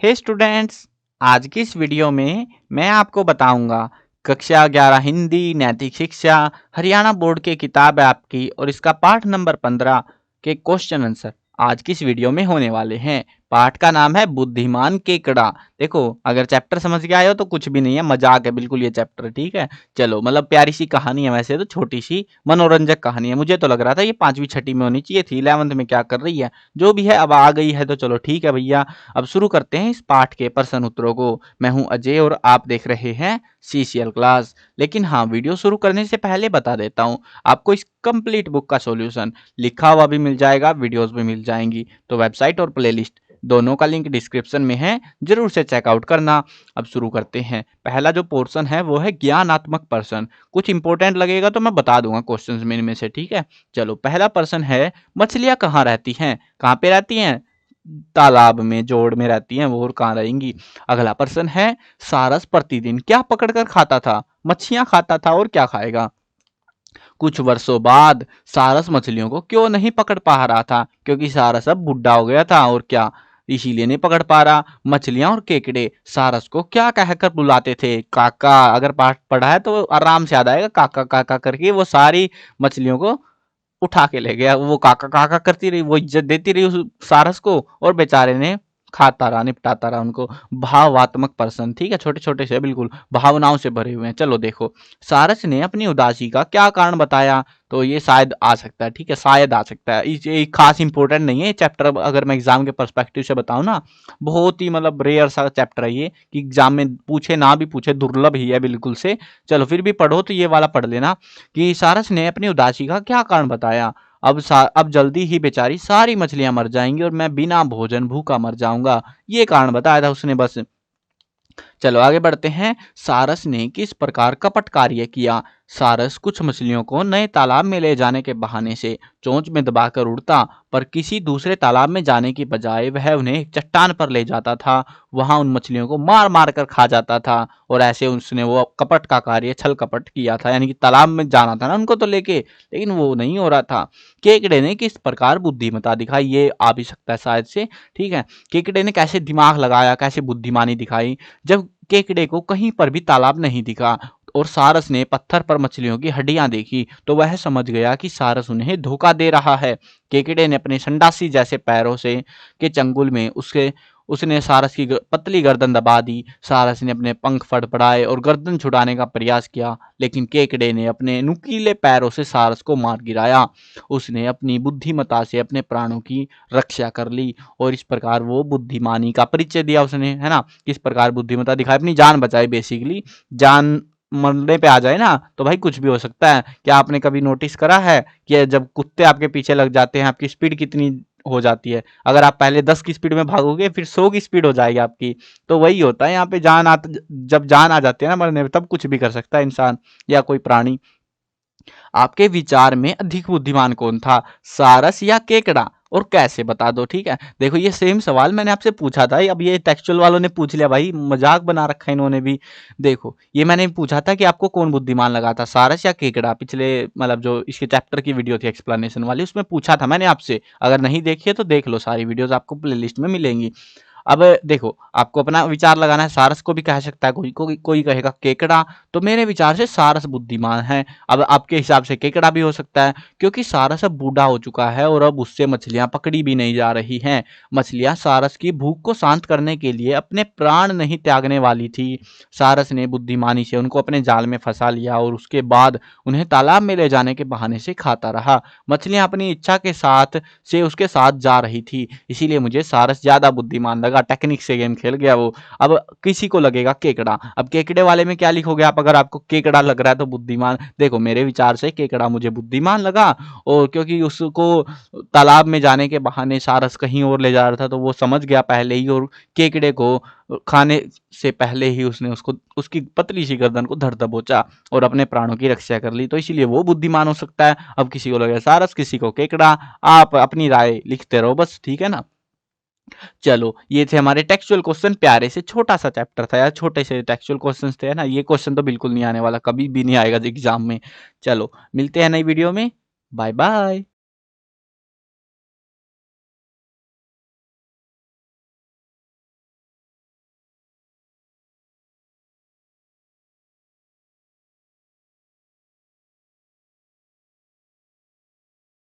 हे students, आज की इस वीडियो में मैं आपको बताऊंगा कक्षा 11 हिंदी नैतिक शिक्षा हरियाणा बोर्ड की किताब है आपकी और इसका पाठ नंबर 15 के क्वेश्चन आंसर आज की इस वीडियो में होने वाले हैं। पाठ का नाम है बुद्धिमान केकड़ा। देखो, अगर चैप्टर समझ के आए हो तो कुछ भी नहीं है, मजाक है बिल्कुल ये चैप्टर, ठीक है। चलो, मतलब प्यारी सी कहानी है, वैसे तो छोटी सी मनोरंजक कहानी है। मुझे तो लग रहा था ये 5वीं 6वीं में होनी चाहिए थी, 11th में क्या कर रही है। जो भी है, अब आ गई है तो चलो ठीक है भैया। अब शुरू करते हैं इस पाठ के प्रश्न उत्तरों को। मैं हूं अजय और आप देख रहे हैं सीसीएल क्लास। लेकिन हाँ, वीडियो शुरू करने से पहले बता देता हूं, आपको इस कंप्लीट बुक का सॉल्यूशन लिखा हुआ भी मिल जाएगा, वीडियोस भी मिल जाएंगी। तो वेबसाइट और प्लेलिस्ट दोनों का लिंक डिस्क्रिप्शन में है, जरूर से चेकआउट करना। अब शुरू करते हैं। पहला जो पोर्शन है वो है ज्ञानात्मक प्रश्न। कुछ इंपॉर्टेंट लगेगा तो मैं बता दूंगा क्वेश्चंस में इनमें से, ठीक है। चलो, पहला प्रश्न है, मछलियां कहाँ रहती हैं? कहाँ पे रहती हैं? तालाब में, जोड़ में रहती हैं वो, और कहाँ रहेंगी। अगला प्रश्न है, सारस प्रतिदिन क्या पकड़कर खाता था? मच्छियां खाता था, और क्या खाएगा? कुछ वर्षों बाद सारस मछलियों को क्यों नहीं पकड़ पा रहा था? क्योंकि सारस अब बुढ़ा हो गया था, और क्या, इसीलिए नहीं पकड़ पा रहा। मछलियां और केकड़े सारस को क्या कहकर बुलाते थे? काका। अगर पाठ पढ़ा है तो आराम से याद आएगा, काका काका करके वो सारी मछलियों को उठा के ले गया। वो काका काका करती रही, वो इज्जत देती रही उस सारस को, और बेचारे ने खाता रहा, निपटाता रहा उनको। भावात्मक प्रश्न, ठीक है, छोटे छोटे से बिल्कुल भावनाओं से भरे हुए हैं। चलो देखो, सारस ने अपनी उदासी का क्या कारण बताया? तो ये शायद आ सकता है, ठीक है, शायद आ सकता है। ये खास इंपॉर्टेंट नहीं है ये चैप्टर, अगर मैं एग्जाम के पर्सपेक्टिव से बताऊं ना, बहुत ही मतलब रेयर सा चैप्टर है ये, कि एग्जाम में पूछे ना भी पूछे, दुर्लभ ही है बिल्कुल से। चलो फिर भी पढ़ो तो ये वाला पढ़ लेना, कि सारस ने अपनी उदासी का क्या कारण बताया। अब जल्दी ही बेचारी सारी मछलियां मर जाएंगी और मैं बिना भोजन भूखा मर जाऊंगा, ये कारण बताया था उसने बस। चलो आगे बढ़ते हैं। सारस ने किस प्रकार कपट कार्य किया? सारस कुछ मछलियों को नए तालाब में ले जाने के बहाने से चोंच में दबाकर उड़ता, पर किसी दूसरे तालाब में जाने की बजाय वह उन्हें एक चट्टान पर ले जाता था। वहां उन मछलियों को मार मार कर खा जाता था, और ऐसे उसने वो कपट का कार्य, छल कपट किया था। यानी कि तालाब में जाना था ना उनको तो लेके, लेकिन वो नहीं हो रहा था। केकड़े ने किस प्रकार बुद्धिमत्ता दिखाई? ये आ भी सकता है शायद से, ठीक है। केकड़े ने कैसे दिमाग लगाया, कैसे बुद्धिमानी दिखाई? जब केकड़े को कहीं पर भी तालाब नहीं दिखा और सारस ने पत्थर पर मछलियों की हड्डियां देखी, तो वह समझ गया कि सारस उन्हें धोखा दे रहा है। केकड़े ने अपने संडासी जैसे पैरों से के चंगुल में उसने सारस की पतली गर्दन दबा दी। सारस ने अपने पंख फड़फड़ाए और गर्दन छुड़ाने का प्रयास किया, लेकिन केकड़े ने अपने नुकीले पैरों से सारस को मार गिराया। उसने अपनी बुद्धिमत्ता से अपने प्राणों की रक्षा कर ली, और इस प्रकार वो बुद्धिमानी का परिचय दिया उसने, है ना। किस प्रकार बुद्धिमत्ता दिखाई, अपनी जान बचाई बेसिकली। जान मरने पे आ जाए ना तो भाई कुछ भी हो सकता है। क्या आपने कभी नोटिस करा है कि जब कुत्ते आपके पीछे लग जाते हैं, आपकी स्पीड कितनी हो जाती है? अगर आप पहले 10 की स्पीड में भागोगे, फिर 100 की स्पीड हो जाएगी आपकी। तो वही होता है यहाँ पे, जब जान आ जाती है ना मरने में, तब कुछ भी कर सकता है इंसान या कोई प्राणी। आपके विचार में अधिक बुद्धिमान कौन था, सारस या केकड़ा? और कैसे, बता दो, ठीक है। देखो, ये सेम सवाल मैंने आपसे पूछा था, अब ये टेक्सचुअल वालों ने पूछ लिया भाई, मजाक बना रखा है इन्होंने भी। देखो, ये मैंने पूछा था कि आपको कौन बुद्धिमान लगा था, सारस या केकड़ा। पिछले, मतलब जो इसके चैप्टर की वीडियो थी एक्सप्लेनेशन वाली, उसमें पूछा था मैंने आपसे। अगर नहीं देखी है तो देख लो, सारी वीडियोस आपको प्लेलिस्ट में मिलेंगी। अब देखो, आपको अपना विचार लगाना है। सारस को भी कह सकता है कोई कहेगा केकड़ा। तो मेरे विचार से सारस बुद्धिमान है। अब आपके हिसाब से केकड़ा भी हो सकता है, क्योंकि सारस अब बूढ़ा हो चुका है और अब उससे मछलियां पकड़ी भी नहीं जा रही हैं। मछलियां सारस की भूख को शांत करने के लिए अपने प्राण नहीं त्यागने वाली थी। सारस ने बुद्धिमानी से उनको अपने जाल में फंसा लिया और उसके बाद उन्हें तालाब में ले जाने के बहाने से खाता रहा। मछलियां अपनी इच्छा के साथ से उसके साथ जा रही थी, इसीलिए मुझे सारस ज्यादा बुद्धिमान लगा। टेक्निक से गेम खेल गया वो। अब किसी को लगेगा केकड़ा। अब केकड़े वाले में क्या लिखोगे आप? अगर आपको केकड़ा लग रहा है तो बुद्धिमान। देखो, मेरे विचार से केकड़ा मुझे बुद्धिमान लगा, और क्योंकि उसको तालाब में जाने के बहाने सारस कहीं और ले जा रहा था, तो वो समझ गया पहले ही, और केकड़े को खाने से पहले ही उसने उसको उसकी पतली सी गर्दन को धर दबोचा और अपने प्राणों की रक्षा कर ली। तो इसीलिए वो बुद्धिमान हो सकता है। अब किसी को लगे सारस, किसी को केकड़ा। आप अपनी राय लिखते रहो बस, ठीक है ना। चलो, ये थे हमारे टेक्सचुअल क्वेश्चन। प्यारे से छोटा सा चैप्टर था यार, छोटे से टेक्सचुअल क्वेश्चंस थे ना। ये क्वेश्चन तो बिल्कुल नहीं आने वाला, कभी भी नहीं आएगा एग्जाम में। चलो, मिलते हैं नई वीडियो में। Bye bye.